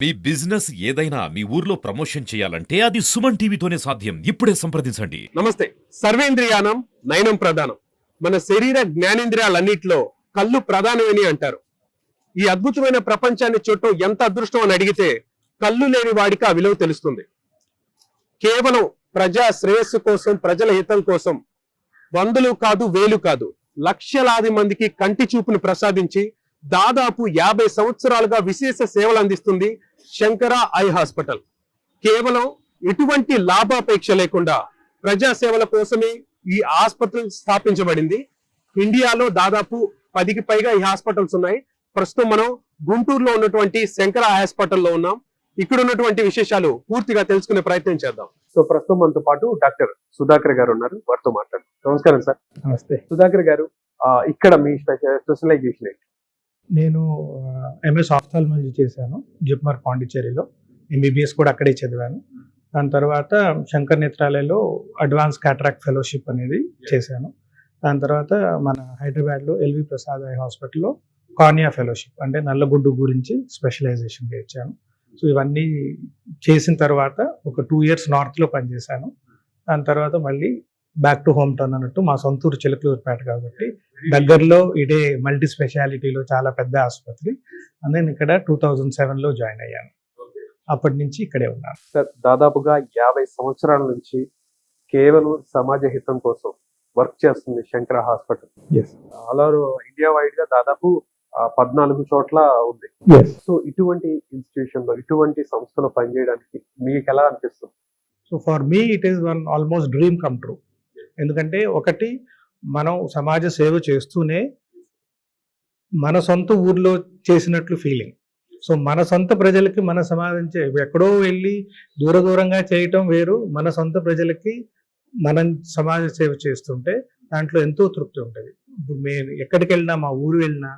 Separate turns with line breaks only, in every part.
మీ business ఏదైనా మీ ఊర్లో promotion చేయాలంటే అది సుమన్ టీవీతోనే సాధ్యం. ఇప్పుడే సంప్రదించండి.
నమస్తే. సర్వేంద్రియానం నయనం ప్రధానం. మన శరీర జ్ఞానేంద్రియాలన్నింటిలో కళ్ళు ప్రధానమని అంటారు. ఈ అద్భుతమైన ప్రపంచాన్ని చూడటం ఎంత అదృష్టం అని అడిగితే కళ్ళు లేని వాడికి ఆ విలువ తెలుస్తుంది. కేవలం ప్రజా శ్రేయస్సు కోసం, ప్రజల హితం కోసం వందలు కాదు, వేలు కాదు, లక్షలాది మందికి కంటి చూపును ప్రసాదించి దాదాపు 50 సంవత్సరాలుగా విశేష సేవలు అందిస్తుంది శంకర ఐ హాస్పిటల్. కేవలం ఎటువంటి లాభాపేక్ష లేకుండా ప్రజా సేవల కోసమే ఈ హాస్పిటల్ స్థాపించబడింది. ఇండియాలో దాదాపు 10కి పైగా ఈ హాస్పిటల్స్ ఉన్నాయి. ప్రస్తుతం మనం గుంటూరులో ఉన్నటువంటి శంకర హాస్పిటల్లో ఉన్నాం. ఇక్కడ ఉన్నటువంటి విశేషాలు పూర్తిగా తెలుసుకునే ప్రయత్నం చేద్దాం. సో ప్రస్తుతం మనతో పాటు డాక్టర్ సుధాకర్ గారు ఉన్నారు, వారితో మాట్లాడు. నమస్కారం సార్.
నమస్తే.
సుధాకర్ గారు, ఇక్కడ మీ స్పెషలైజేషన్ ఏంటి?
నేను ఎంఎస్ ఆఫ్థాల్మాలజీ చేశాను జిప్మర్ పాండిచ్చేరిలో. ఎంబీబీఎస్ కూడా అక్కడే చదివాను. దాని తర్వాత శంకర్ నేత్రాలయలో అడ్వాన్స్ క్యాటరాక్ట్ ఫెలోషిప్ అనేది చేశాను. దాని తర్వాత మన హైదరాబాద్లో ఎల్వి ప్రసాద్ ఐ హాస్పిటల్లో కార్నియా ఫెలోషిప్ అంటే నల్లగుడ్డు గురించి స్పెషలైజేషన్ చేశాను. సో ఇవన్నీ చేసిన తర్వాత ఒక 2 years నార్త్లో పనిచేశాను. దాని తర్వాత మళ్ళీ బ్యాక్ టు హోమ్ టౌన్ అన్నట్టు మా సొంతూరు చిలకలూరుపేట కాబట్టి దగ్గరలో ఇదే మల్టీ స్పెషాలిటీలో చాలా పెద్ద ఆసుపత్రి. నేను ఇక్కడ 2007లో జాయిన్ అయ్యాను. అప్పటి నుంచి ఇక్కడే ఉన్నాను.
సార్, దాదాపుగా 50 సంవత్సరాల నుంచి కేవలం సమాజ హితం కోసం వర్క్ చేస్తుంది Shankara hospital. All over India wide గా దాదాపు 14 చోట్ల ఉంది. సో ఇటువంటి ఇన్స్టిట్యూషన్ లో, ఇటువంటి సంస్థలో పనిచేయడానికి మీకు ఎలా అనిపిస్తుంది?
So for me it is one almost dream come true. ఎందుకంటే ఒకటి, మనం సమాజ సేవ చేస్తూనే మన సొంత ఊర్లో చేసినట్లు ఫీలింగ్. సో మన సొంత ప్రజలకి మన సమాజం ఎక్కడో వెళ్ళి దూరంగా చేయటం వేరు, మన సొంత ప్రజలకి మనం సమాజ సేవ చేస్తుంటే దాంట్లో ఎంతో తృప్తి ఉంటుంది. ఇప్పుడు మేము ఎక్కడికి వెళ్ళినా, మా ఊరు వెళ్ళినా,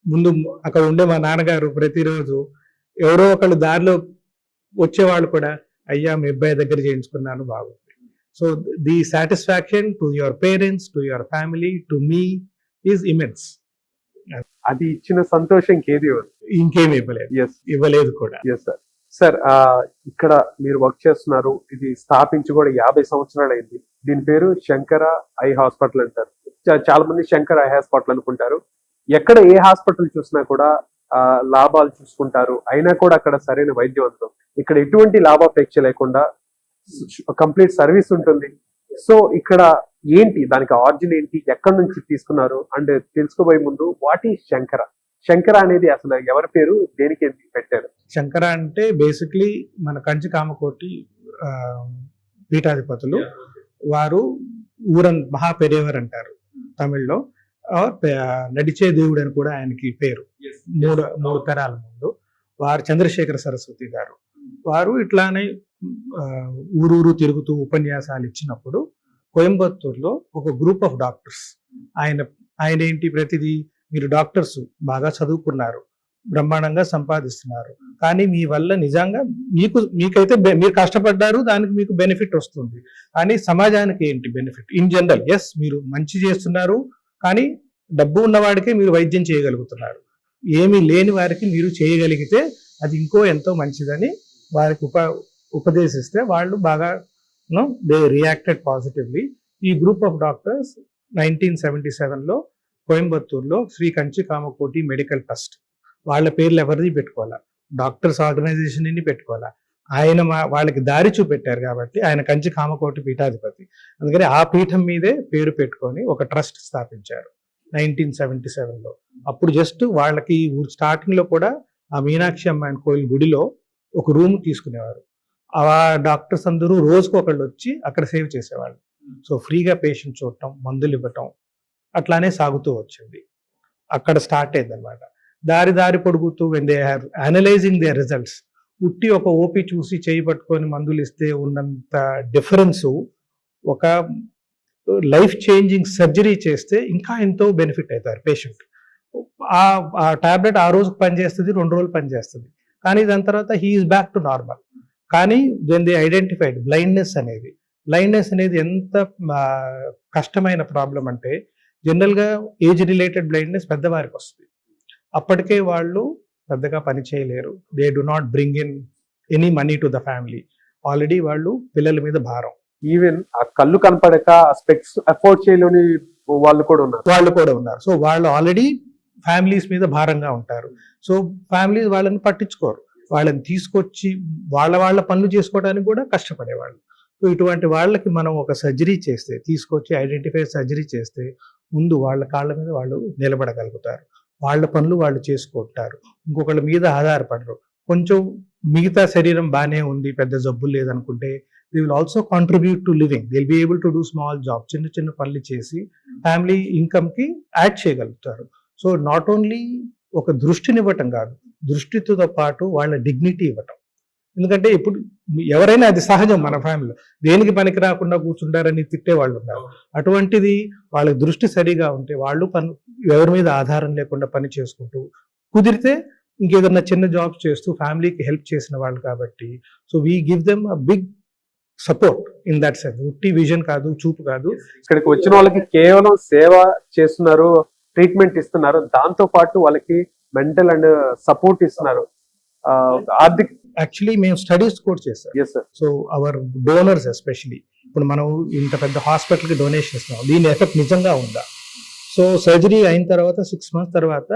ముందు అక్కడ ఉండే మా నాన్నగారు ప్రతిరోజు ఎవరో ఒకళ్ళు దారిలో వచ్చేవాళ్ళు కూడా, అయ్యా మీ అబ్బాయి దగ్గర చేయించుకున్నాను, బాగుంది. So the satisfaction to your parents, to your family, to me is immense.
అది ఇచ్చిన సంతోషం
ఇంకేమి ఇవ్వలేదు కూడా.
Yes sir. సార్, ఇక్కడ మీరు వర్క్ చేస్తున్నారు, ఇది స్థాపించి కూడా 50 సంవత్సరాలు అయింది. దీని పేరు శంకర ఐ హాస్పిటల్ అంటారు. చాలా మంది శంకర ఐ హాస్పిటల్ అనుకుంటారు. ఎక్కడ ఏ హాస్పిటల్ చూసినా కూడా లాభాలు చూసుకుంటారు, అయినా కూడా అక్కడ సరైన వైద్యం ఉంటుంది. ఇక్కడ ఎటువంటి లాభాపేక్ష లేకుండా కంప్లీట్ సర్వీస్ ఉంటుంది. సో ఇక్కడ ఏంటి, దానికి ఆరిజిన్ ఏంటి, ఎక్కడి నుంచి తీసుకున్నారు అండ్ తెలుసుకోబోయే ముందు, వాట్ ఈజ్ శంకర? శంకర అనేది అసలు ఎవరి పేరు, దేనికి పెట్టారు?
శంకర అంటే బేసిక్లీ మన కంచి కామకోటి పీఠాధిపతులు వారు మహా పెరియవర్ అంటారు తమిళ్లో. నడిచే దేవుడు అని కూడా ఆయనకి పేరు. మూడు తరాల ముందు వారు చంద్రశేఖర సరస్వతి గారు. వారు ఇట్లానే ఊరూరు తిరుగుతూ ఉపన్యాసాలు ఇచ్చినప్పుడు కోయంబత్తూరులో ఒక గ్రూప్ ఆఫ్ డాక్టర్స్, ఆయన ఏంటి, ప్రతిదీ మీరు డాక్టర్స్ బాగా చదువుకున్నారు, బ్రహ్మాండంగా సంపాదిస్తున్నారు, కానీ మీ వల్ల నిజంగా మీకైతే మీరు కష్టపడ్డారు, దానికి మీకు బెనిఫిట్ వస్తుంది, కానీ సమాజానికి ఏంటి బెనిఫిట్ ఇన్ జనరల్? ఎస్, మీరు మంచి చేస్తున్నారు, కానీ డబ్బు ఉన్నవాడికే మీరు వైద్యం చేయగలుగుతున్నారు, ఏమీ లేని వారికి మీరు చేయగలిగితే అది ఇంకో ఎంతో మంచిదని వారికి ఉపదేశిస్తే వాళ్ళు బాగా దే రియాక్టెడ్ పాజిటివ్లీ. ఈ గ్రూప్ ఆఫ్ డాక్టర్స్ 1977లో కోయంబత్తూరులో శ్రీ కంచి కామకోటి మెడికల్ ట్రస్ట్, వాళ్ళ పేర్లు ఎవరిది పెట్టుకోవాలా, డాక్టర్స్ ఆర్గనైజేషన్ ని పెట్టుకోవాలా, ఆయన వాళ్ళకి దారి చూపెట్టారు కాబట్టి ఆయన కంచి కామకోటి పీఠాధిపతి. అందుకని ఆ పీఠం మీదే పేరు పెట్టుకొని ఒక ట్రస్ట్ స్థాపించారు 1977లో. అప్పుడు జస్ట్ వాళ్ళకి స్టార్టింగ్ లో కూడా ఆ మీనాక్షి అమ్మాయి కోయిల్ గుడిలో ఒక రూమ్ తీసుకునేవారు. ఆ డాక్టర్స్ అందరూ రోజుకు ఒకళ్ళు వచ్చి అక్కడ సేవ్ చేసేవాళ్ళు. సో ఫ్రీగా పేషెంట్ చూడటం, మందులు ఇవ్వటం, అట్లానే సాగుతూ వచ్చింది. అక్కడ స్టార్ట్ అయింది అనమాట. దారి పొడుగుతూ when they are analysing their results, ఉట్టి ఒక ఓపీ చూసి చేయి పట్టుకొని మందులు ఇస్తే ఉన్నంత డిఫరెన్సు ఒక లైఫ్ చేంజింగ్ సర్జరీ చేస్తే ఇంకా ఎంతో బెనిఫిట్ అవుతారు పేషెంట్. ఆ టాబ్లెట్ ఆ రోజుకి పనిచేస్తుంది, 2 రోజులు పనిచేస్తుంది, కానీ దాని తర్వాత he is back to normal. కానీ దెన్ దే ఐడెంటిఫైడ్ బ్లైండ్నెస్ అనేది ఎంత కష్టమైన ప్రాబ్లం అంటే, జనరల్గా ఏజ్ రిలేటెడ్ బ్లైండ్నెస్ పెద్దవారికి వస్తుంది. అప్పటికే వాళ్ళు పెద్దగా పని చేయలేరు. They do not bring in any money to the family. Already వాళ్ళు పిల్లల మీద భారం.
ఈవెన్ ఆ కళ్ళు కనపడక స్పెక్స్ అఫోర్డ్ చేయలేని వాళ్ళు కూడా ఉన్నారు.
సో వాళ్ళు ఆల్రెడీ ఫ్యామిలీస్ మీద భారంగా ఉంటారు. సో ఫ్యామిలీస్ వాళ్ళని పట్టించుకోరు. వాళ్ళని తీసుకొచ్చి వాళ్ళ పనులు చేసుకోవడానికి కూడా కష్టపడేవాళ్ళు. సో ఇటువంటి వాళ్ళకి మనం ఒక సర్జరీ చేస్తే, తీసుకొచ్చి ఐడెంటిఫై సర్జరీ చేస్తే ముందు వాళ్ళ కాళ్ళ మీద వాళ్ళు నిలబడగలుగుతారు. వాళ్ళ పనులు వాళ్ళు చేసుకుంటారు. ఇంకొకళ్ళ మీద ఆధారపడరు. కొంచెం మిగతా శరీరం బాగానే ఉంది, పెద్ద జబ్బులు లేదనుకుంటే they will also contribute to living. They will be able to do small job, చిన్న చిన్న పనులు చేసి ఫ్యామిలీ ఇన్కమ్కి యాడ్ చేయగలుగుతారు. సో నాట్ ఓన్లీ ఒక దృష్టినివ్వటం కాదు, దృష్టితో పాటు వాళ్ళ డిగ్నిటీ ఇవ్వటం. ఎందుకంటే ఇప్పుడు ఎవరైనా అది సహజం. మన ఫ్యామిలీలో దేనికి పనికి రాకుండా కూర్చుంటారని తిట్టే వాళ్ళు ఉన్నారు. అటువంటిది వాళ్ళ దృష్టి సరిగా ఉంటే వాళ్ళు ఎవరి మీద ఆధారం లేకుండా పని చేసుకుంటూ, కుదిరితే ఇంకేదన్నా చిన్న జాబ్స్ చేస్తూ ఫ్యామిలీకి హెల్ప్ చేసిన వాళ్ళు కాబట్టి, so we give them a big support in that sense. ఉట్టి విజన్ కాదు, చూపు కాదు.
ఇక్కడికి వచ్చిన వాళ్ళకి కేవలం సేవ చేస్తున్నారు, ట్రీట్మెంట్ ఇస్తున్నారు, దాంతో పాటు వాళ్ళకి మెంటల్ అండ్ సపోర్ట్ ఇస్తున్నారు. ఆర్థిక
యాక్చువల్లీ మేము స్టడీస్ కూడా చేస్తాం.
Yes sir.
So our donors especially, ఇప్పుడు మనం ఇంత పెద్ద హాస్పిటల్కి డొనేషన్ ఇస్తున్నాం, దీని ఎఫెక్ట్ నిజంగా ఉందా? సో సర్జరీ అయిన తర్వాత 6 months తర్వాత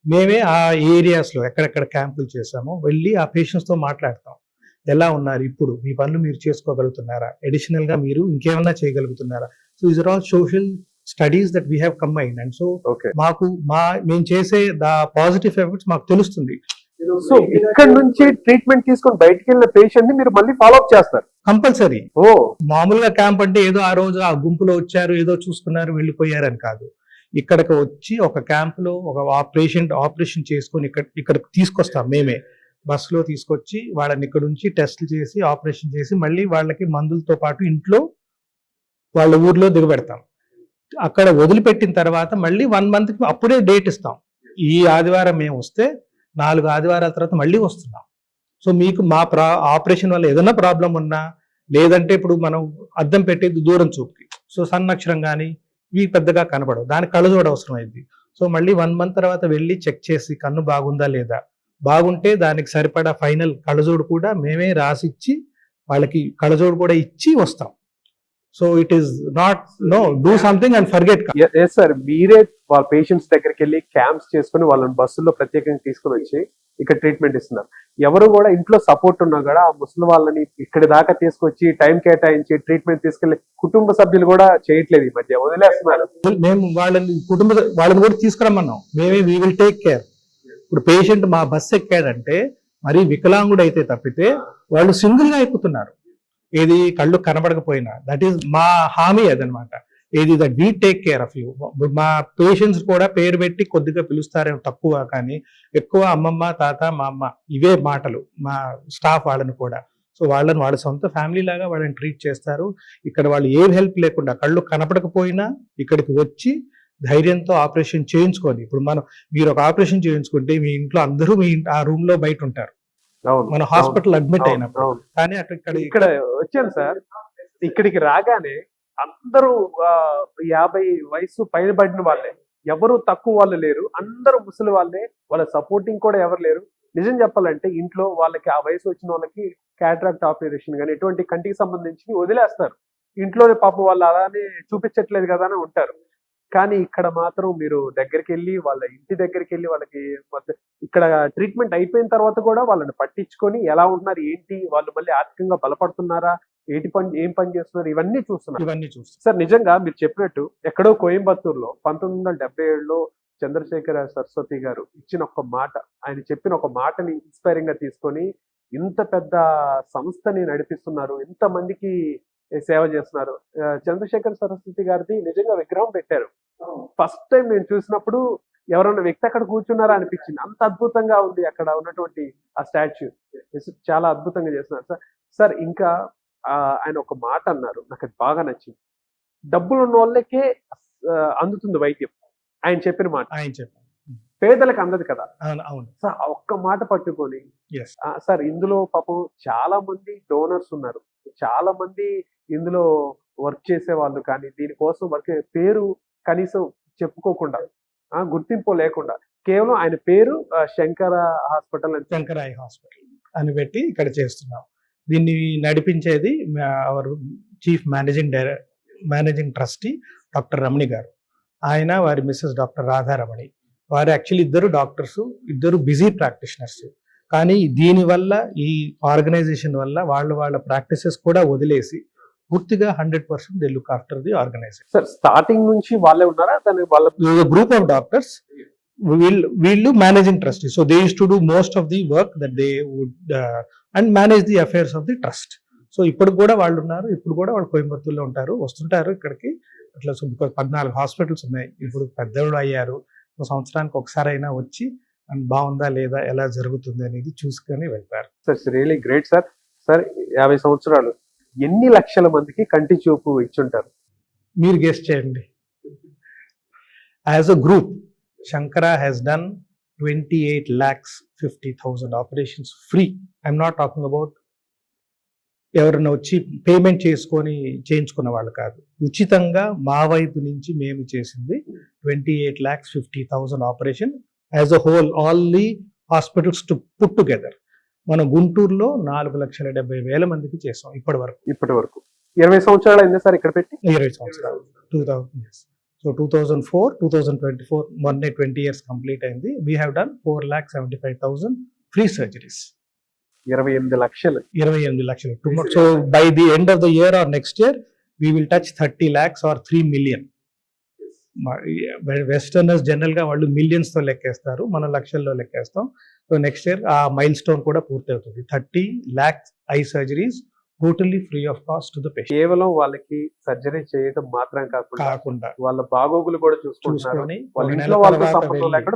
మేమే ఆ ఏరియాస్లో ఎక్కడెక్కడ క్యాంపులు చేసామో వెళ్ళి ఆ పేషెంట్స్తో మాట్లాడతాం. ఎలా ఉన్నారు ఇప్పుడు, మీ పనులు మీరు చేసుకోగలుగుతున్నారా, అడిషనల్గా మీరు ఇంకేమన్నా చేయగలుగుతున్నారా? So these are all social studies that we have combined. And so మాకు మేము చేసే ద పాజిటివ్ ఎఫెక్ట్స్ మాకు తెలుస్తుంది.
సో ఇక్కడ నుంచి ట్రీట్మెంట్ తీసుకొని బయటికి వెళ్ళిన పేషెంట్ ని మీరు మళ్ళీ ఫాలో అప్ చేస్తారు
కంపల్సరీ.
ఓ
మామూలుగా క్యాంప్ అంటే ఏదో ఆ రోజు ఆ గుంపులో వచ్చారు, ఏదో చూసుకున్నారు, వెళ్ళిపోయారని కాదు. ఇక్కడికి వచ్చి ఒక క్యాంపులో ఒక ఆపరేషన్ చేసుకొని ఇక్కడ తీసుకొస్తాం మేమే. బస్సులో తీసుకొచ్చి వాళ్ళని ఇక్కడ నుంచి టెస్ట్లు చేసి ఆపరేషన్ చేసి మళ్ళీ వాళ్ళకి మందులతో పాటు ఇంట్లో వాళ్ళ ఊర్లో దిగబెడతాం. అక్కడ వదిలిపెట్టిన తర్వాత మళ్ళీ 1 month అప్పుడే డేట్ ఇస్తాం. ఈ ఆదివారం మేము వస్తే 4 ఆదివారాల తర్వాత మళ్ళీ వస్తున్నాం. సో మీకు మా ఆపరేషన్ వల్ల ఏదైనా ప్రాబ్లం ఉన్నా, లేదంటే ఇప్పుడు మనం అద్దం పెట్టేది దూరం చూపుకి, సో సన్నక్షరం కానీ ఇవి పెద్దగా కనపడవు, దానికి కళ్ళజోడు అవసరం అయింది. సో మళ్ళీ 1 month తర్వాత వెళ్ళి చెక్ చేసి కన్ను బాగుందా లేదా, బాగుంటే దానికి సరిపడా ఫైనల్ కళ్ళజోడు కూడా మేమే రాసిచ్చి వాళ్ళకి కళ్ళజోడు కూడా ఇచ్చి వస్తాం. So it is not do something and forget.
Yes sir, మీరే వాళ్ళ పేషెంట్స్ దగ్గరికి వెళ్ళి క్యాంప్స్ చేసుకుని వాళ్ళని బస్సుల్లో ప్రత్యేకంగా తీసుకుని వచ్చి ఇక్కడ ట్రీట్మెంట్ ఇస్తున్నారు. ఎవరు కూడా ఇంట్లో సపోర్ట్ ఉన్నా కూడా ఆ ముసలి వాళ్ళని ఇక్కడి దాకా తీసుకొచ్చి టైం కేటాయించి ట్రీట్మెంట్ తీసుకెళ్లి కుటుంబ సభ్యులు కూడా చేయట్లేదు, ఈ మధ్య వదిలేస్తున్నారు.
మేము వాళ్ళని కూడా తీసుకురమ్మన్నాం మేమే. We will take care. ఇప్పుడు పేషెంట్ మా బస్సు ఎక్కాడంటే మరీ వికలాంగుడు అయితే తప్పితే వాళ్ళు సింగిల్ గా ఎక్కుతున్నారు, ఏది కళ్ళు కనబడకపోయినా. దట్ ఈస్ మా హామీ అదనమాట. ఏది that we take care of you. మా పేషెంట్స్ కూడా పేరు పెట్టి కొద్దిగా పిలుస్తారేమో తక్కువ, కానీ ఎక్కువ అమ్మమ్మ, తాత, మా అమ్మ ఇవే మాటలు మా స్టాఫ్ వాళ్ళని కూడా. సో వాళ్ళని వాళ్ళ సొంత ఫ్యామిలీ లాగా వాళ్ళని ట్రీట్ చేస్తారు. ఇక్కడ వాళ్ళు ఏం హెల్ప్ లేకుండా కళ్ళు కనపడకపోయినా ఇక్కడికి వచ్చి ధైర్యంతో ఆపరేషన్ చేయించుకొని, ఇప్పుడు మీరు ఒక ఆపరేషన్ చేయించుకుంటే మీ ఇంట్లో అందరూ ఆ రూమ్ లో బయట ఉంటారు, మన హాస్పిటల్ అడ్మిట్ అయినప్పుడు. కానీ
ఇక్కడ వచ్చాను సార్, ఇక్కడికి రాగానే అందరూ 50 వయసు పైన పడిన వాళ్ళే, ఎవరు తక్కువ వాళ్ళు లేరు, అందరూ ముసలి వాళ్ళే, వాళ్ళ సపోర్టింగ్ కూడా ఎవరు లేరు. నిజం చెప్పాలంటే ఇంట్లో వాళ్ళకి ఆ వయసు వచ్చిన వాళ్ళకి క్యాటరాక్ట్ ఆపరేషన్ కానీ ఎటువంటి కంటికి సంబంధించి వదిలేస్తారు. ఇంట్లోనే పాపం వాళ్ళు అలానే చూపించట్లేదు కదా అని ఉంటారు. కానీ ఇక్కడ మాత్రం మీరు దగ్గరికి వెళ్ళి వాళ్ళ ఇంటి దగ్గరికి వెళ్ళి వాళ్ళకి ఇక్కడ ట్రీట్మెంట్ అయిపోయిన తర్వాత కూడా వాళ్ళని పట్టించుకొని ఎలా ఉంటున్నారు, ఏంటి, వాళ్ళు మళ్ళీ ఆర్థికంగా బలపడుతున్నారా, ఏం పని చేస్తున్నారు, ఇవన్నీ చూస్తున్నారు. సార్ నిజంగా మీరు చెప్పినట్టు ఎక్కడో కోయంబత్తూరులో 1977లో చంద్రశేఖర సరస్వతి గారు ఇచ్చిన ఒక మాట, ఆయన చెప్పిన ఒక మాటని ఇన్స్పైరింగ్ గా తీసుకొని ఇంత పెద్ద సంస్థని నడిపిస్తున్నారు, ఇంత మందికి సేవ చేస్తున్నారు. చంద్రశేఖర సరస్వతి గారిది నిజంగా విగ్రహం పెట్టారు. ఫస్ట్ టైం నేను చూసినప్పుడు ఎవరైనా వ్యక్తి అక్కడ కూర్చున్నారా అనిపించింది, అంత అద్భుతంగా ఉంది అక్కడ ఉన్నటువంటి ఆ స్టాచ్యూ. చాలా అద్భుతంగా చేస్తున్నారు సార్. సార్ ఇంకా ఆయన ఒక మాట అన్నారు, నాకు అది బాగా నచ్చింది. డబ్బులు ఉన్న వాళ్ళకే అందుతుంది వైద్యం, ఆయన చెప్పిన మాట. పేదలకు అందదు కదా.
అవును
సార్, ఒక్క మాట పట్టుకొని సార్ ఇందులో పాపం చాలా మంది డోనర్స్ ఉన్నారు, చాలా మంది ఇందులో వర్క్ చేసే వాళ్ళు, కానీ దీనికోసం వర్క్ పేరు కనీసం చెప్పుకోకుండా, గుర్తింపు లేకుండా కేవలం ఆయన పేరు శంకర హాస్పిటల్ అని.
శంకర్ ఐ హాస్పిటల్ అని పెట్టి ఇక్కడ చేస్తున్నాం. దీన్ని నడిపించేది our chief managing trustee doctor Ramani garu. ఆయన వారి మిస్సెస్ డాక్టర్ రాధారమణి. వారు యాక్చువల్లీ ఇద్దరు డాక్టర్స్, ఇద్దరు బిజీ ప్రాక్టీషనర్స్. కానీ దీనివల్ల, ఈ ఆర్గనైజేషన్ వల్ల వాళ్ళ ప్రాక్టీసెస్ కూడా వదిలేసి పూర్తిగా 100% they look after the organisation.
Sir starting నుంచి వాళ్ళే ఉన్నారా? దాని వాళ్ళ
గ్రూప్ ఆఫ్ డాక్టర్స్, వీళ్ళు managing trustee. So they use to do most of the work that they would and manage the affairs of the trust. So ఇప్పుడు కూడా వాళ్ళు ఉన్నారు. ఇప్పుడు కూడా వాళ్ళు కోయంబత్తూరులో ఉంటారు, వస్తుంటారు ఇక్కడికి. అట్లా 14 హాస్పిటల్స్ ఉన్నాయి. ఇప్పుడు పెద్దవాళ్ళు అయ్యారు. సంవత్సరానికి ఒకసారి అయినా వచ్చి బాగుందా లేదా, ఎలా జరుగుతుంది అనేది చూసుకొని వెళ్తారు.
Sir really great sir. Sir 50 సంవత్సరాలు ఎన్ని లక్షల మందికి కంటి చూపు ఇచ్చుంటారు?
మీరు గెస్ చేయండి. As a group, Shankara has done 28,50,000 operations free. I'm not talking about ఎవరైనా వచ్చి పేమెంట్ చేసుకొని చేయించుకున్న వాళ్ళు కాదు. ఉచితంగా మా వైపు నుంచి మేము చేసింది 28,50,000 operation as a whole, all the hospitals to put together. మన గుంటూరులో 4,70,000 మందికి చేసాం ఇప్పటి వరకు.
20 సంవత్సరాలు అయింది సార్ ఇక్కడ పెట్టి?
20 సంవత్సరాలు. 2000 years. సో 2004, 2024 మొన్నే 20 years కంప్లీట్ అయింది. We have done 4,75,000 free surgeries.
28 లక్షలు.
28 లక్షలు. So by the end of the year or next year we will touch 30 lakhs or 3 million. Westerners general గా వాళ్ళు మిలియన్స్ తో లెక్కేస్తారు, మనం లక్షల్లో లెక్కేస్తాం. సో నెక్స్ట్ ఇయర్ ఆ మైల్ స్టోన్ కూడా పూర్తి అవుతుంది. 30 lakhs eye surgeries totally free of cost to the patient.
కేవలం వాళ్ళకి సర్జరీ చేయడం మాత్రం కాకుండా వాళ్ళ బాగోగులు కూడా చూసుకొని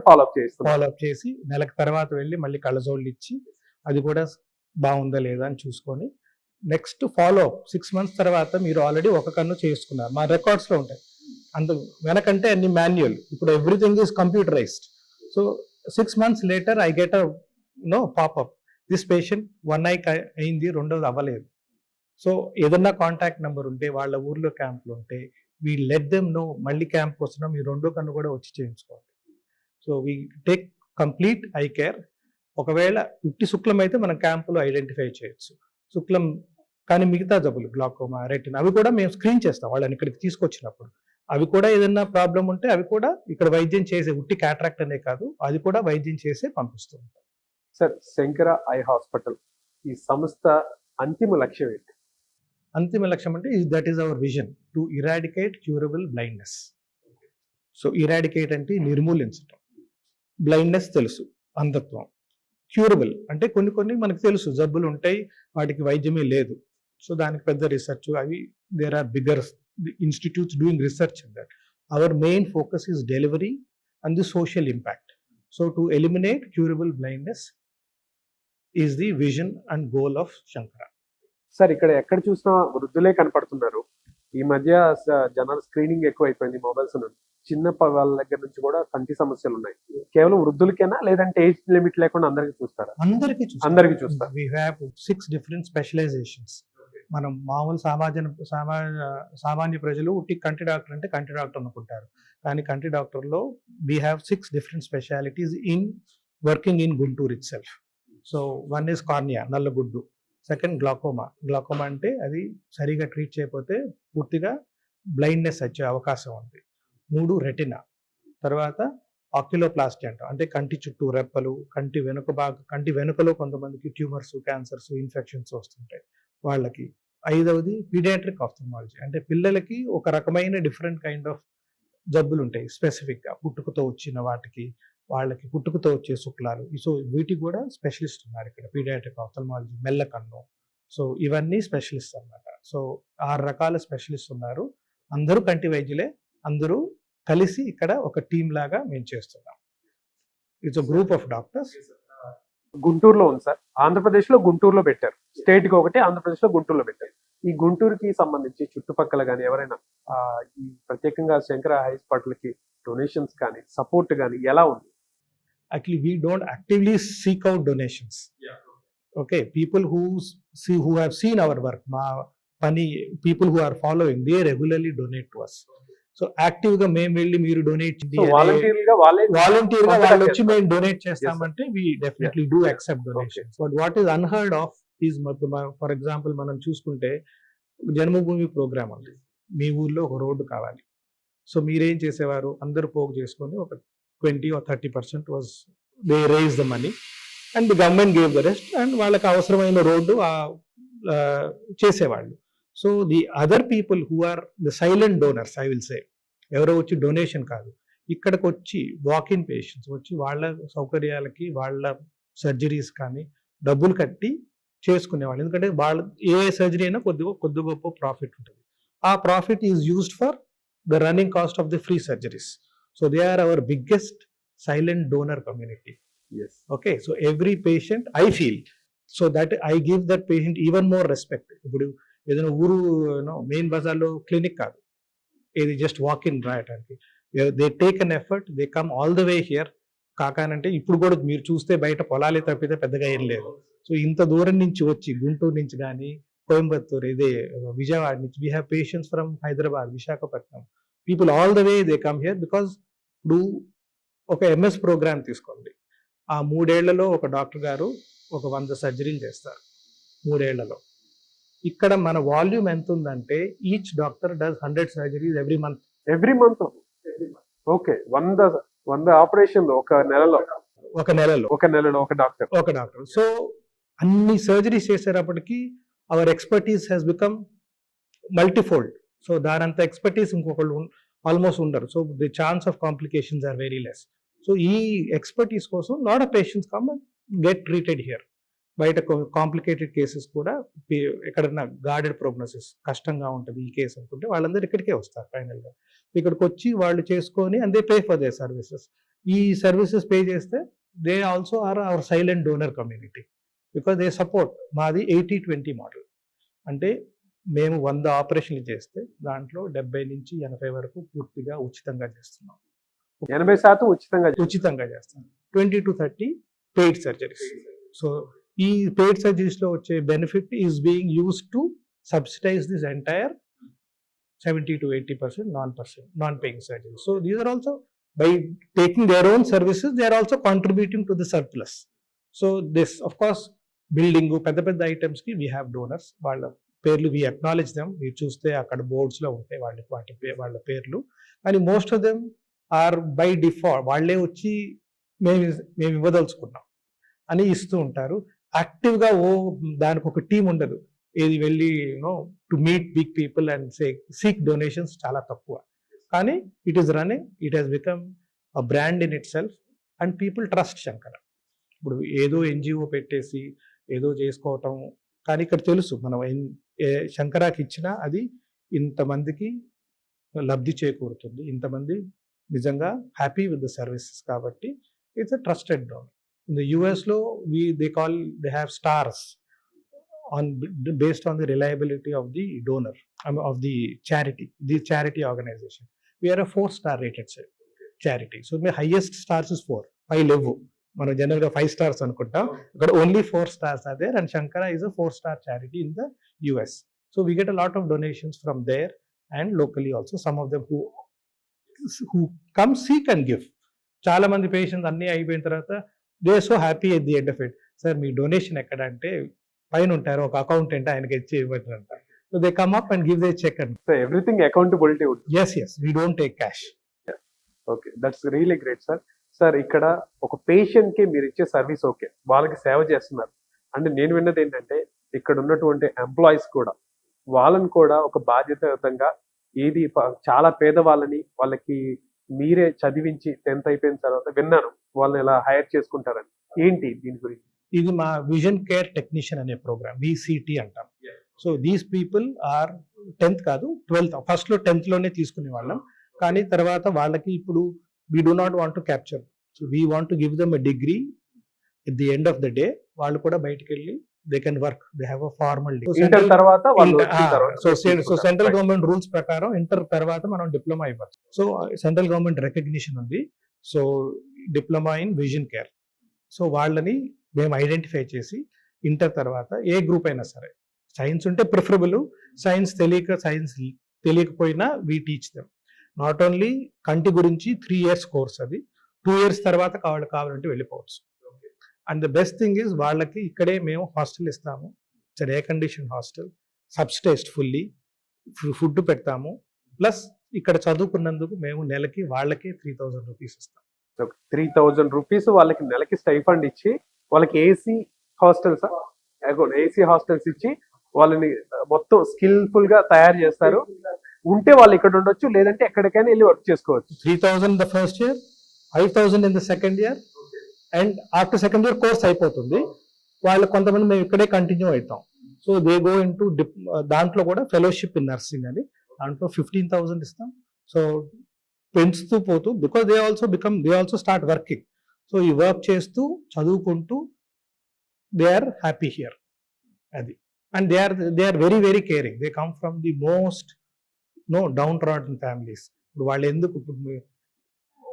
ఫాలో అప్ చేసి నెలకు తర్వాత వెళ్ళి మళ్ళీ కళ్ళజోళ్ళు ఇచ్చి అది కూడా బాగుందా లేదా అని చూసుకొని నెక్స్ట్ ఫాలో అప్ 6 months తర్వాత మీరు ఆల్రెడీ ఒక కన్ను చేసుకున్నారు, మా రికార్డ్స్ లో ఉంటాయి. వెనకంటే అన్ని మాన్యువల్, ఇప్పుడు everything is computerised. So 6 months later I get popup, this patient 1 eye అయింది, రెండోది అవ్వలేదు. సో ఏదన్నా కాంటాక్ట్ నెంబర్ ఉంటే, వాళ్ళ ఊర్లో క్యాంపులు ఉంటే, వీ లెట్ దెమ్ నో మళ్ళీ క్యాంప్కి వస్తున్నాం, మీ రెండో కన్ను కూడా వచ్చి చేయించుకోవాలి. So we take complete I care. ఒకవేళ ఉట్టి శుక్లం అయితే మనం క్యాంపులో ఐడెంటిఫై చేయొచ్చు శుక్లం, కానీ మిగతా జబ్బులు గ్లాకోమా, రెటినా అవి కూడా మేము స్క్రీన్ చేస్తాం వాళ్ళని ఇక్కడికి తీసుకొచ్చినప్పుడు. అవి కూడా ఏదైనా ప్రాబ్లం ఉంటే అవి కూడా ఇక్కడ వైద్యం చేసే, ఉట్టి క్యాట్రాక్ట్ అనే కాదు, అది కూడా వైద్యం చేసే పంపిస్తూ ఉంటాం.
సార్ శంకర ఐ హాస్పిటల్ ఈ సంస్థ అంతిమ లక్ష్యం ఏంటి?
అంతిమ లక్ష్యం అంటే that is our vision to eradicate curable blindness. So eradicate అంటే నిర్మూలించటం. బ్లైండ్నెస్ తెలుసు, అంధత్వం. క్యూరబుల్ అంటే కొన్ని మనకు తెలుసు జబ్బులు ఉంటాయి, వాటికి వైద్యమే లేదు. సో దానికి పెద్ద రీసెర్చ్, అవి there are bigger institutes doing research in that. Our main focus is delivery and the social impact. So to eliminate curable blindness is the vision and goal of Sankara.
Sir ఇక్కడ ఎక్కడ చూసినా వృద్ధులే కనపడుతున్నారు. ఈ మధ్య జనాల స్క్రీనింగ్ ఎక్కువ అయిపోయింది మొబైల్స్ నుండి. చిన్న వాళ్ళ దగ్గర నుంచి కూడా కంటి సమస్యలు ఉన్నాయి. కేవలం వృద్ధులకేనా, లేదంటే ఏజ్ లిమిట్ లేకుండా అందరికి చూస్తారా? అందరికి చూస్తారు.
We have 6 different specialisations. మనం మామూలు సామాన్య ప్రజలు ఉట్టి కంటి డాక్టర్ అంటే కంటి డాక్టర్ అనుకుంటారు, కానీ కంటి డాక్టర్లో we have 6 different specialities in working in Guntur itself. So 1 is cornea, నల్లగుడ్డు. 2nd గ్లాకోమా అంటే అది సరిగా ట్రీట్ చేయకపోతే పూర్తిగా బ్లైండ్నెస్ వచ్చే అవకాశం ఉంది. 3 రెటినా. తర్వాత ఆక్యులోప్లాస్టీ అంటాం, అంటే కంటి చుట్టూ రెప్పలు, కంటి వెనుకలో కొంతమందికి ట్యూమర్స్, క్యాన్సర్స్, ఇన్ఫెక్షన్స్ వస్తుంటాయి వాళ్ళకి. 5వది పీడియాట్రిక్ ఆఫ్థల్మాలజీ, అంటే పిల్లలకి ఒక రకమైన డిఫరెంట్ కైండ్ ఆఫ్ జబ్బులు ఉంటాయి స్పెసిఫిక్గా, పుట్టుకతో వచ్చిన వాటికి, వాళ్ళకి పుట్టుకతో వచ్చే శుక్లాలు. సో వీటికి కూడా స్పెషలిస్ట్ ఉన్నారు ఇక్కడ, పీడియాట్రిక్ ఆఫ్థల్మాలజీ, మెల్లకన్ను. సో ఇవన్నీ స్పెషలిస్ట్ అన్నమాట. సో 6 రకాల స్పెషలిస్ట్ ఉన్నారు. అందరూ కంటి వైద్యులే, అందరూ కలిసి ఇక్కడ ఒక టీం లాగా మేము చేస్తున్నాం. It's a group of doctors.
గుంటూరులో ఉంది సార్, ఆంధ్రప్రదేశ్ లో గుంటూరులో పెట్టారు, స్టేట్ కి ఒకటి, ఆంధ్రప్రదేశ్ లో గుంటూరులో పెట్టారు. ఈ గుంటూరుకి సంబంధించి చుట్టుపక్కల కానీ ఎవరైనా ఈ ప్రత్యేకంగా శంకర హాస్పిటల్ కి డొనేషన్స్ కానీ సపోర్ట్ కానీ ఎలా ఉంది?
Actually, we don't actively seek out donations. Okay, people who have seen our work, people who are following, they regularly donate to us. So active గా మేము వెళ్ళి మీరు డొనేట్
వాలంటీర్ గా వాళ్ళే
వాలంటీర్ గా
contact
వాళ్ళు వచ్చి
చేస్తారు.
మేము డొనేట్ చేస్తామంటే we definitely do accept donations. But what is unheard of is for example మనం చూసుకుంటే జన్మభూమి ప్రోగ్రామ్ ఉంది, మీ ఊర్లో ఒక రోడ్డు కావాలి. సో మీరేం చేసేవారు, అందరూ పోగు చేసుకొని ఒక 20 or 30% was they raise the money and the government gave the rest and వాళ్ళకి అవసరమైన రోడ్డు చేసేవాళ్ళు. So the other people who are the silent donors I will say, ఎవరో వచ్చి డొనేషన్ కాదు, ఇక్కడికి వచ్చి వాకిన్ పేషెంట్స్ వచ్చి వాళ్ళ సౌకర్యాలకి వాళ్ళ సర్జరీస్ కానీ డబ్బులు కట్టి చేసుకునేవాళ్ళు. ఎందుకంటే వాళ్ళ ఏ సర్జరీ అయినా కొద్ది గొప్ప ప్రాఫిట్ ఉంటుంది. ఆ profit is used for the running cost of the free surgeries. So they are our biggest silent donor community. Okay, so every patient I feel so that I give that patient even more respect. ఇప్పుడు ఏదైనా ఊరు main బజార్లో clinic కాదు, ఇది just walk in రాయడానికి. They take an effort, they come all the way here. కాకానంటే ఇప్పుడు కూడా మీరు చూస్తే బయట పొలాలే తప్పితే పెద్దగా ఏం లేదు. సో ఇంత దూరం నుంచి వచ్చి గుంటూరు నుంచి కానీ కోయంబత్తూర్, ఇదే విజయవాడ నుంచి, we have patients from Hyderabad, Visakhapatnam, people all the way they come here because ఇప్పుడు ఒక ఎంఎస్ ప్రోగ్రామ్ తీసుకోండి, ఆ 3 ఏళ్లలో ఒక డాక్టర్ గారు ఒక 100 సర్జరీలు చేస్తారు 3 ఏళ్లలో. ఇక్కడ మన వాల్యూమ్ ఎంత ఉందంటే each doctor does 100 surgeries every month.
Okay, 100 ఆపరేషన్లు ఒక నెలలో ఒక డాక్టర్.
సో అన్ని సర్జరీస్ చేసేటప్పటికి our expertise has become multifold. So దానంత ఎక్స్పర్టీస్ ఇంకొకళ్ళు ఆల్మోస్ట్ ఉండరు. So the chance of complications are very less. So ఈ ఎక్స్పర్టీస్ కోసం lot of patients come and get treated here. బయట కాంప్లికేటెడ్ కేసెస్ కూడా ఎక్కడన్నా గార్డెడ్ ప్రోగ్నోసిస్ కష్టంగా ఉంటుంది ఈ కేసు అనుకుంటే వాళ్ళందరూ ఇక్కడికే వస్తారు ఫైనల్గా. ఇక్కడికి వచ్చి వాళ్ళు చేసుకొని and they pay for their services. ఈ సర్వీసెస్ పే చేస్తే they also are our silent donor community because they support. మాది 80-20 మోడల్. అంటే మేము 100 ఆపరేషన్లు చేస్తే దాంట్లో 70 నుంచి 80 వరకు పూర్తిగా ఉచితంగా చేస్తున్నాం.
80%
ఉచితంగా చేస్తాం. 20 to 30 పెయిడ్ సర్జరీస్. సో ఈ పెయిడ్ సర్జరీస్ లో వచ్చే benefit is being used to subsidise this entire 70 to 80% non-paying surgeries. So these are also, by taking their own services, they are also contributing to the surplus. So this, of course, building పెద్ద items కి we have donors. వాళ్ళ పేర్లు we acknowledge them. మీరు చూస్తే అక్కడ boards లో ఉంటాయి వాళ్ళ పేర్లు. కానీ most of them are by default వాళ్ళే వచ్చి మేము ఇవ్వదలుచుకున్నాం అని ఇస్తూ ఉంటారు. యాక్టివ్ గా దానికి ఒక టీం ఉండదు. ఏది వెళ్ళి to meet big people and seek donations చాలా తక్కువ. కానీ it is running, it has become a brand in itself and people trust Sankara. ఇప్పుడు ఏదో ఎన్జిఓ పెట్టేసి ఏదో చేసుకోవటం, కానీ ఇక్కడ తెలుసు మనం శంకరాకి ఇచ్చినా అది ఇంతమందికి లబ్ధి చేకూరుతుంది, ఇంతమంది నిజంగా హ్యాపీ విత్ ద సర్వీసెస్. కాబట్టి it's a trusted donor. In the యుఎస్లో they have stars based on the reliability of the donor, of the charity organization. We are a 4-star rated charity. So my highest stars is 4. 5 level. మనం general గా 5 stars అనుకుంటాం, ఇక్కడ only 4 stars are there and Shankara is a 4-star charity in the US. So we get a lot of donations from there and locally also. Some of them who come seek and give. చాలా మంది patients అన్ని అయిపోయిన తర్వాత they are so happy at the end of it. Sir మీ donation ఎక్కడ అంటే పైన ఉంటారు ఒక అకౌంటెంట్, ఆయనకి ఇచ్చి ఇవ్వట్లంట. So they come up and give they check and
everything accountability ఉంటుంది.
yes we don't take cash.
Okay, that's really great sir. Sir ఇక్కడ ఒక పేషెంట్ కి మీరు ఇచ్చే సర్వీస్ ఓకే, వాళ్ళకి సేవ చేస్తున్నారు అంటే నేను విన్నది ఏంటంటే ఇక్కడ ఉన్నటువంటి ఎంప్లాయీస్ కూడా వాళ్ళని కూడా ఒక బాధ్యతాయుతంగా ఏది చాలా పేదవాళ్ళని వాళ్ళకి మీరే చదివించి 10th అయిపోయిన తర్వాత విన్నాను వాళ్ళని ఎలా హైర్ చేసుకుంటారని. ఏంటి దీని గురించి?
ఇది మా విజన్ కేర్ టెక్నీషియన్ అనే ప్రోగ్రామ్, VCT అంటాం. So these people are 10th కాదు 12th, ఫస్ట్ లో 10th లోనే తీసుకునే వాళ్ళం. కానీ తర్వాత వాళ్ళకి ఇప్పుడు we do not want to capture, so we want to give them a degree at the end of the day. వాళ్ళు కూడా బయటికి వెళ్ళి they can work, they have a formal degree.
Inter తర్వాత
సో సెంట్రల్ గవర్నమెంట్ రూల్స్ ప్రకారం inter తర్వాత మనం diploma ఇవ్వచ్చు. So central government recognition ఉంది. So diploma in vision care. So వాళ్ళని మేము ఐడెంటిఫై చేసి ఇంటర్ తర్వాత ఏ గ్రూప్ అయినా సరే, సైన్స్ ఉంటే ప్రిఫరబుల్, సైన్స్ తెలియకపోయినా we teach them. Not only కంటి గురించి 3 years కోర్స్ అది. 2 years తర్వాత కావాలంటే వెళ్ళిపోవచ్చు. And the best thing is వాళ్ళకి ఇక్కడే మేము హాస్టల్ ఇస్తాము. It's air condition hostel, subsidised fully, food పెడతాము. ప్లస్ ఇక్కడ చదువుకున్నందుకు మేము నెలకి వాళ్ళకి 3,000 రూపీస్ ఇస్తాం.
3,000 రూపీస్ వాళ్ళకి నెలకి స్టైఫండ్ ఇచ్చి వాళ్ళకి ఏసీ హాస్టల్స్ ఇచ్చి వాళ్ళని మొత్తం స్కిల్ఫుల్ గా తయారు చేస్తారు. ఉంటే వాళ్ళు ఇక్కడ ఉండొచ్చు, లేదంటే ఎక్కడికైనా వెళ్ళి వర్క్ చేసుకోవచ్చు.
3,000 the first year, 5,000 in the second year, and after second year course అయిపోతుంది. వాళ్ళు కొంతమంది మేము ఇక్కడే కంటిన్యూ అవుతాం. So they go in to దాంట్లో కూడా ఫెలోషిప్ ఇన్ నర్సింగ్ అని, దాంట్లో 15,000 ఇస్తాం. సో పెంచుతూ పోతూ, because they also start working. So ఈ వర్క్ చేస్తూ చదువుకుంటూ దే ఆర్ హ్యాపీ హియర్. అది. And they are very very caring. They come from the most downtrodden families. ఇప్పుడు వాళ్ళు ఎందుకు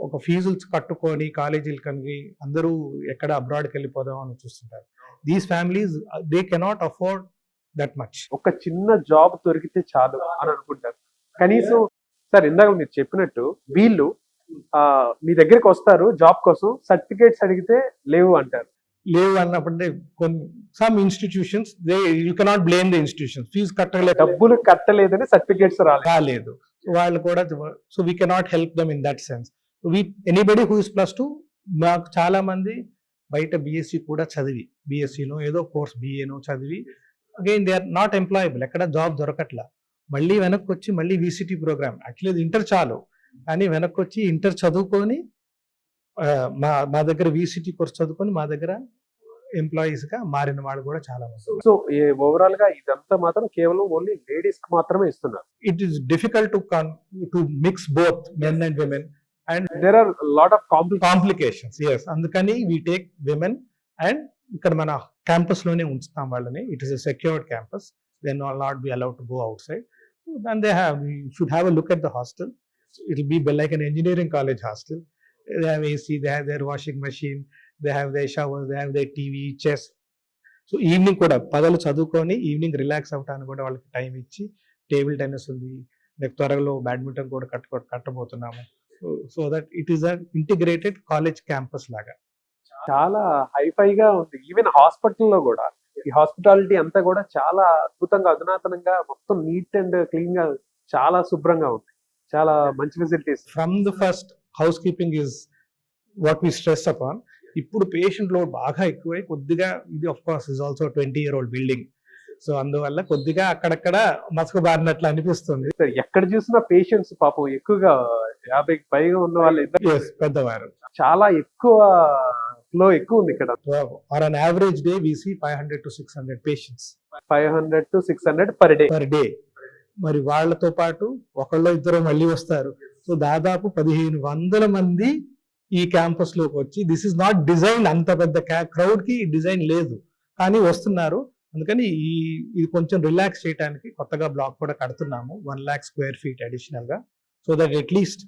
ఒక ఫీజులు కట్టుకొని కాలేజీలు కనిగి అందరూ ఎక్కడ అబ్రాడ్కి వెళ్ళిపోదాం అని చూస్తుంటారు. These families they cannot afford that much.
ఒక చిన్న జాబ్ దొరికితే చాలు అని అనుకుంటారు. కనీసం సార్ ఇందాక మీరు చెప్పినట్టు వీళ్ళు మీ దగ్గరికి వస్తారు జాబ్ కోసం, సర్టిఫికేట్స్ అడిగితే లేవు అంటారు.
లేవు అన్నప్పుడు కొన్ని some institutions you cannot blame the institutions. Fee కట్టలేదు,
డబ్బులు కట్టలేదని సర్టిఫికేట్స్
రాలేదు. వాళ్ళు కూడా, so we cannot help them in that sense. Anybody who is +2, మాకు చాలా మంది బయట బీఎస్సీ కూడా చదివి, బీఎస్సీనో ఏదో కోర్స్ BA చదివి again they are not employable, ఎక్కడ జాబ్ దొరకట్లా. మళ్ళీ వెనక్కి వచ్చి మళ్ళీ VCT ప్రోగ్రామ్, యాక్చువల్లీ ఇంటర్ చాలు, కానీ వెనక్కి వచ్చి ఇంటర్ చదువుకొని మా దగ్గర VCT కోర్స్ చదువుకొని మా దగ్గర ఎంప్లాయీస్ గా మారిన వాళ్ళు కూడా చాలా మంది.
సో ఓవరాల్ గా ఇదంతా మాత్రం కేవలం ఓన్లీ లేడీస్ కి మాత్రమే ఇస్తున్నారు.
It is difficult to mix both men and women, and
there are lot of
complications. Yes, అందుకని వీ టేక్ విమెన్, అండ్ ఇక్కడ మన క్యాంపస్ లోనే ఉంచుతాం వాళ్ళని. It is a secured campus, they will not be allowed to go outside. Then we should have a look at the hostel. It will be like an engineering college hostel. They have AC, they have their washing machine, they have their showers, they have their TV, chess. So evening కూడా పగలు చదువుకొని evening relax అవటానికి కూడా వాళ్ళకి time ఇచ్చి, table tennis ఉంది, త్వరలో badminton కూడా కట్టబోతున్నాము. So that it is an integrated college campus లాగా.
చాలా హైఫైగా ఉంది. ఈవెన్ హాస్పిటల్లో కూడా ఈ హాస్పిటాలిటీ అంతా కూడా చాలా అద్భుతంగా అధునాతనంగా మొత్తం నీట్ అండ్ క్లీన్ గా చాలా శుభ్రంగా ఉంది. చాలా మంచి facilities.
From the first housekeeping is what we stress upon. ఇప్పుడు పేషెంట్ లోడ్ బాగా ఎక్కువై కొద్దిగా, ఇది of course is also 20-year-old building. So అందువల్ల కొద్దిగా అక్కడక్కడ మసక బారినట్లు అనిపిస్తుంది.
ఎక్కడ చూసినా పేషెంట్స్ పాపం ఎక్కువగా 50కి పైగా ఉన్న వాళ్ళు
పెద్దవారు,
చాలా ఎక్కువ ఫ్లో ఎక్కువ ఉంది ఇక్కడ.
On an average day we see 500 to 600 patients.
500 to 600 per day.
మరి వాళ్ళతో పాటు ఒకళ్ళో ఇద్దరు మళ్ళీ వస్తారు. సో దాదాపు 1,500 మంది ఈ క్యాంపస్ లోకి వచ్చి, దిస్ ఇస్ నాట్ డిజైన్, అంత పెద్ద క్రౌడ్ కి డిజైన్ లేదు, కానీ వస్తున్నారు. అందుకని ఇది కొంచెం రిలాక్స్ చేయడానికి కొత్తగా బ్లాక్ కూడా కడుతున్నాము, 1 lakh square feet అడిషనల్ గా. So that at least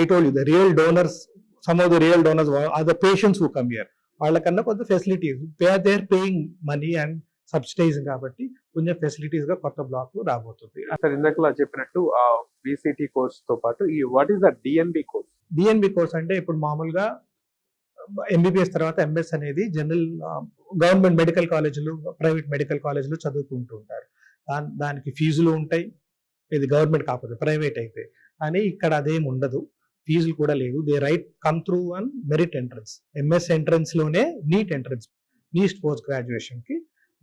I told you the real donors, some of the real donors are the patients who come here. వాళ్ళకన్నా కొంత facilities, they are paying money and subsidising, కాబట్టి కొంచెం facilities గా కొత్త black రాబోతుంది.
Sir ఇందాక చెప్పినట్టు VCT కోర్స్ తో పాటు ఈ what is the DNB course?
DNB course అంటే ఇప్పుడు మామూలుగా MBBS తర్వాత MS అనేది జనరల్ గవర్నమెంట్ మెడికల్ కాలేజీలు, ప్రైవేట్ మెడికల్ కాలేజీలు చదువుకుంటూ ఉంటారు. దానికి ఫీజులు ఉంటాయి, ఇది గవర్నమెంట్ కాకపోతే ప్రైవేట్ అయితే. కానీ ఇక్కడ అదేం ఉండదు, ఫీజులు కూడా లేదు. They come through an merit entrance. MS entrance లోనే NEET entrance, NEET post graduation కి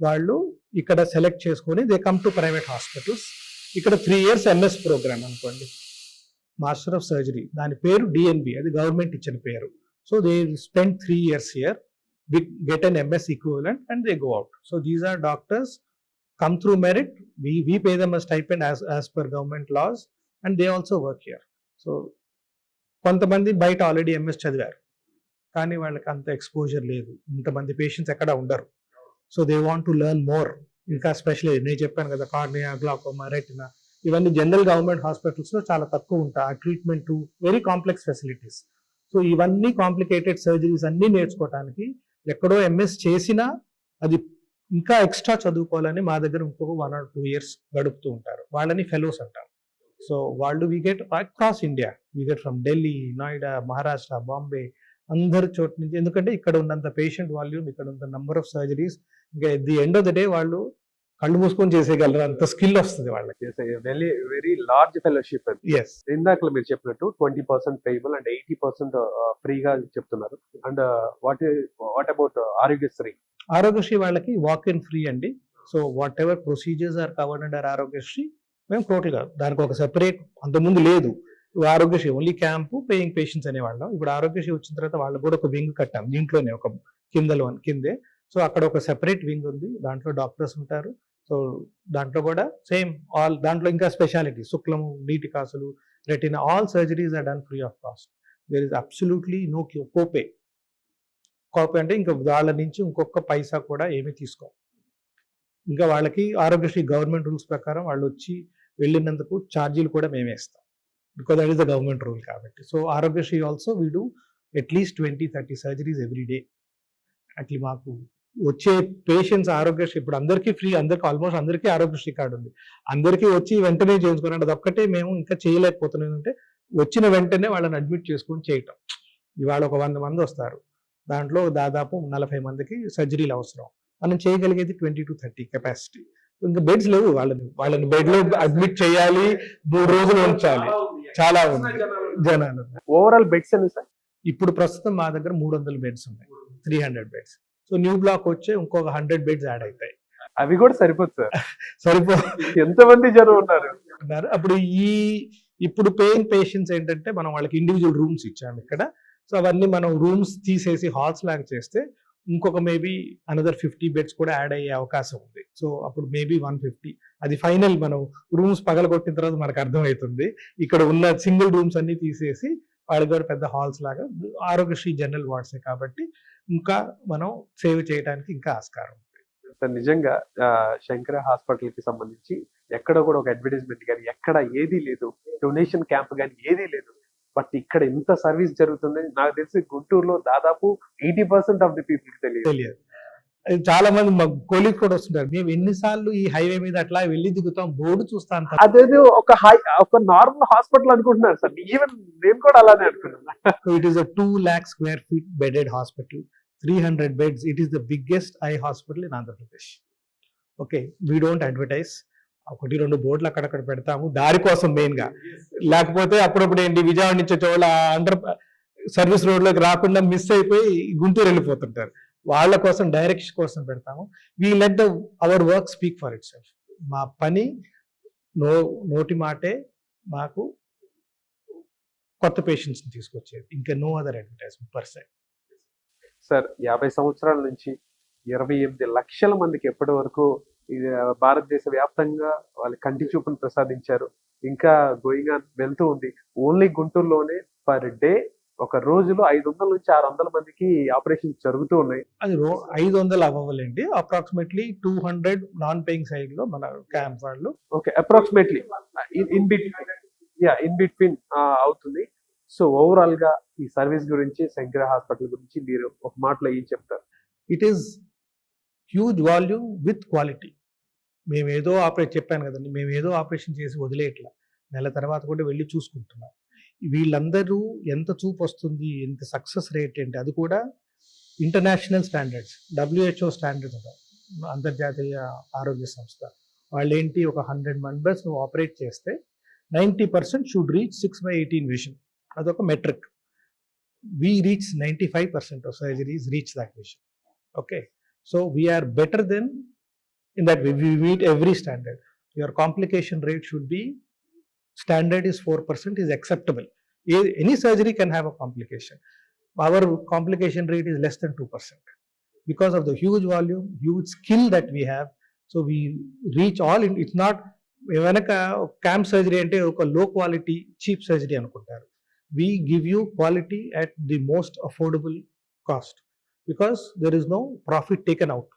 వాళ్ళు ఇక్కడ సెలెక్ట్ చేసుకొని they come to private hospitals. ఇక్కడ 3 years MS ప్రోగ్రామ్ అనుకోండి, మాస్టర్ ఆఫ్ సర్జరీ, దాని పేరు DNB, అది గవర్నమెంట్ ఇచ్చిన పేరు. So they spend 3 years here, get an MS equivalent and they go out. So these are doctors come through merit. We pay them a stipend as per government laws, and they also work here. So కొంతమంది బయట already MS చదివారు, కానీ వాళ్ళకి అంత exposure లేదు, ఇంతమంది patients ఎక్కడ ఉండరు. So they want to learn more. ఇంకా స్పెషల్లీ నేను చెప్పాను కదా, కార్నియా, గ్లాకోమా, రెటినా, ఇవన్నీ జనరల్ గవర్నమెంట్ హాస్పిటల్స్ లో చాలా తక్కువ ఉంటాయి. ఆ treatment very complex facilities. So ఇవన్నీ కాంప్లికేటెడ్ సర్జరీస్ అన్ని నేర్చుకోవడానికి ఎక్కడో MS చేసినా అది ఇంకా ఎక్స్ట్రా చదువుకోవాలని మా దగ్గర ఇంకొక 1 or 2 years గడుపుతూ ఉంటారు. వాళ్ళని ఫెలోస్ అంటారు. సో వాళ్ళు we get across India, we get from Delhi, Noida, Maharashtra, Bombay, అందరి చోట నుంచి. ఎందుకంటే ఇక్కడ ఉన్నంత పేషెంట్ వాల్యూమ్, ఇక్కడ ఉన్న నంబర్ ఆఫ్ సర్జరీస్, ఇంకా at the end of the day వాళ్ళు కళ్ళు మూసుకొని చేసేయగలరు, అంత స్కిల్ వస్తుంది వాళ్ళకి.
వెరీ వెరీ లార్జ్ ఫెలోషిప్ అది.
ఎస్.
ఇందాక మీరు చెప్పినట్టు 20% పేయబుల్ అండ్ 80% ఫ్రీగా చెప్తున్నారు. And what about Aarogyasri?
Aarogyasri వాళ్ళకి వాక్ ఇన్ ఫ్రీ అండి. So whatever procedures are covered under Aarogyasri, మేము టోటల్ గా దానికి ఒక సెపరేట్, అంతకుముందు లేదు Aarogyasri, only camp paying patients అనేవాళ్ళం. ఇప్పుడు ఆరోగ్యశ్రీ వచ్చిన తర్వాత వాళ్ళకి కూడా ఒక వింగ్ కట్టాం దీంట్లోనే, ఒక కిందే. సో అక్కడ ఒక సెపరేట్ వింగ్ ఉంది, దాంట్లో డాక్టర్స్ ఉంటారు. సో దాంట్లో కూడా సేమ్ ఆల్, దాంట్లో ఇంకా స్పెషాలిటీ శుక్లము, నీటి కాసులు, retina, all surgeries are done free of cost. There is absolutely no copay అంటే ఇంకా వాళ్ళ నుంచి ఇంకొక పైసా కూడా ఏమీ తీసుకోం. ఇంకా వాళ్ళకి ఆరోగ్యశ్రీ గవర్నమెంట్ రూల్స్ ప్రకారం వాళ్ళు వచ్చి వెళ్ళినందుకు ఛార్జీలు కూడా మేమే ఇస్తాం, because that is the government rule కాబట్టి. So Aarogyasri also we do at least 20-30 surgeries every day. అట్లా మాకు వచ్చే పేషెంట్స్ ఆరోగ్యశ్రీ ఇప్పుడు అందరికీ ఫ్రీ, అందరికీ ఆల్మోస్ట్ అందరికీ ఆరోగ్యశ్రీ కార్డు ఉంది, అందరికీ వచ్చి వెంటనే చేయించుకున్నాడు. అదొక్కటే మేము ఇంకా చేయలేకపోతున్నాం, అంటే వచ్చిన వెంటనే వాళ్ళని అడ్మిట్ చేసుకొని చేయటం. ఇవాళ ఒక 100 మంది వస్తారు, దాంట్లో దాదాపు 40 మందికి సర్జరీలు అవసరం. మనం చేయగలిగేది 20-30 కెపాసిటీ. ఇంకా బెడ్స్ లేవు, వాళ్ళని బెడ్ లో అడ్మిట్ చేయాలి, 3 రోజులు ఉంచాలి, చాలా ఉంది జనాలు.
ఓవరాల్ బెడ్స్ ఎన్ని సార్?
ఇప్పుడు ప్రస్తుతం మా దగ్గర 300 బెడ్స్ ఉన్నాయి, 300 బెడ్స్. సో న్యూ బ్లాక్ వచ్చే ఇంకొక 100 బెడ్స్ యాడ్ అవుతాయి.
అవి కూడా సరిపోదు సార్, ఎంతమంది జనం ఉన్నారు?
అప్పుడు ఇప్పుడు పేయింగ్ పేషెంట్స్ ఏంటంటే మనం వాళ్ళకి ఇండివిజువల్ రూమ్స్ ఇచ్చాము ఇక్కడ. సో అవన్నీ మనం రూమ్స్ తీసేసి హాల్స్ లాగా చేస్తే ఇంకొక మేబీ అనదర్ 50 బెడ్స్ కూడా యాడ్ అయ్యే అవకాశం ఉంది. సో అప్పుడు మేబీ 150, అది ఫైనల్. మనం రూమ్స్ పగలగొట్టిన తర్వాత మనకు అర్థమవుతుంది. ఇక్కడ ఉన్న సింగిల్ రూమ్స్ అన్ని తీసేసి వాళ్ళకి కూడా పెద్ద హాల్స్ లాగా, ఆరోగ్యశ్రీ జనరల్ వార్డ్సే కాబట్టి ఇంకా మనం సేవ్ చేయడానికి ఇంకా ఆస్కారం ఉంది.
నిజంగా శంకర హాస్పిటల్ కి సంబంధించి ఎక్కడ కూడా ఒక అడ్వర్టైజ్మెంట్ కానీ ఎక్కడ ఏదీ లేదు, డొనేషన్ క్యాంప్ కానీ ఏదీ లేదు. బట్ ఇక్కడ ఇంత సర్వీస్ జరుగుతుంది. నాకు తెలిసి గుంటూరులో దాదాపు 80% ఆఫ్ ది పీపుల్ తెలియదు.
చాలా మంది మా కొలీగ్ కూడా వస్తుంటారు, మేము ఎన్నిసార్లు ఈ హైవే మీద అట్లా వెళ్ళి దిగుతాం, బోర్డు చూస్తాం.
అదేదో ఒక నార్మల్ హాస్పిటల్ అనుకుంటున్నారు సార్, ఈవెన్ నేను కూడా అలానే అనుకున్నాను.
It is a 2 lakh square feet bedded hospital, 300 beds. It is the biggest eye hospital in Andhra Pradesh. Okay, we don't advertise. 1-2 బోర్డులు అక్కడక్కడ పెడతాము దారి కోసం మెయిన్ గా, లేకపోతే అప్పుడప్పుడు ఏంటి విజయవాడ నుంచి వచ్చేవాళ్ళు అండర్ సర్వీస్ రోడ్ లోకి రాకుండా మిస్ అయిపోయి గుంటూరు వెళ్ళిపోతుంటారు, వాళ్ళ కోసం డైరెక్షన్ కోసం పెడతాము. We let our work speak for itself. మా పని నోటి మాటే మాకు కొత్త పేషెంట్స్ తీసుకొచ్చేది, ఇంకా no other advertisement per se.
Sir 50 సంవత్సరాల నుంచి 28 లక్షల మందికి ఎప్పటి వరకు భారతదేశ వ్యాప్తంగా వాళ్ళ కంటి చూపును ప్రసాదించారు. ఇంకా గోయింగ్ ఆన్ వెళ్తూ ఉంది. ఓన్లీ గుంటూరులోనే పర్ డే ఒక రోజులో 500 నుంచి 600 మందికి ఆపరేషన్ జరుగుతూ ఉన్నాయి.
అది 500 అవ్వాలండి, అప్రాక్సిమేట్లీ 200 నాన్ పేయింగ్ సైడ్ లో మన క్యాంప్ వాళ్ళు.
ఓకే, అప్రాక్సిమేట్లీ ఇన్ బిట్వీన్ అవుతుంది. సో ఓవరాల్ గా ఈ సర్వీస్ గురించి, శంకర హాస్పిటల్ గురించి మీరు ఒక మాటలో ఏం చెప్తారు?
It is huge volume with quality. మేమేదో చెప్పాను కదండి, మేమేదో ఆపరేషన్ చేసి వదిలేయట్లా, నెల తర్వాత కూడా వెళ్ళి చూసుకుంటున్నాం. వీళ్ళందరూ ఎంత చూపు వస్తుంది, ఎంత సక్సెస్ రేట్ ఏంటి, అది కూడా ఇంటర్నేషనల్ స్టాండర్డ్స్, WHO స్టాండర్డ్స్, అంతర్జాతీయ ఆరోగ్య సంస్థ వాళ్ళు ఏంటి, ఒక 100 మెంబర్స్ నువ్వు ఆపరేట్ చేస్తే 90% షుడ్ రీచ్ 6/18 విజన్. అదొక metric. We reach 95% of surgeries reach that vision. Okay, so we are better than in that way. We meet every standard. Your complication rate should be, standard is 4% is acceptable. Any surgery can have a complication. Our complication rate is less than 2% because of the huge volume, huge skill that we have. So we reach all in. It's not వెనక camp surgery అంటే ఒక లో quality cheap surgery అనుకుంటారు. We give you quality at the most affordable cost because there is no profit taken out.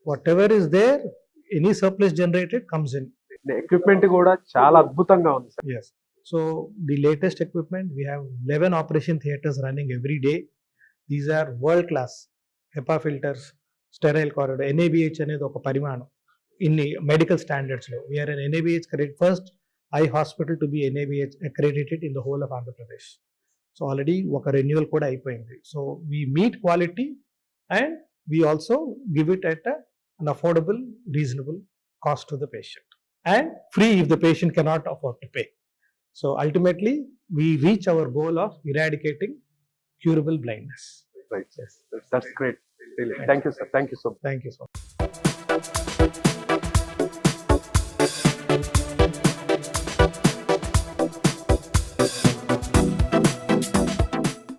Whatever is there, any surplus generated comes in.
The equipment కూడా చాలా అద్భుతంగా ఉంది sir.
Yes. So the latest equipment, we have 11 operation theaters running every day. These are world class HEPA filters, sterile corridor. NABH అనేది ఒక పరిమాణం ఇన్ని medical standards లో. We are an NABH first eye hospital to be NABH accredited in the whole of Andhra Pradesh. So already ఒక renewal కూడా అయిపోయింది. So we meet quality and we also give it at an affordable, reasonable cost to the patient and free if the patient cannot afford to pay. So ultimately we reach our goal of eradicating curable blindness.
Right. Yes. That's great. Really. Thank you, sir. Thank you so much.
Thank you so much.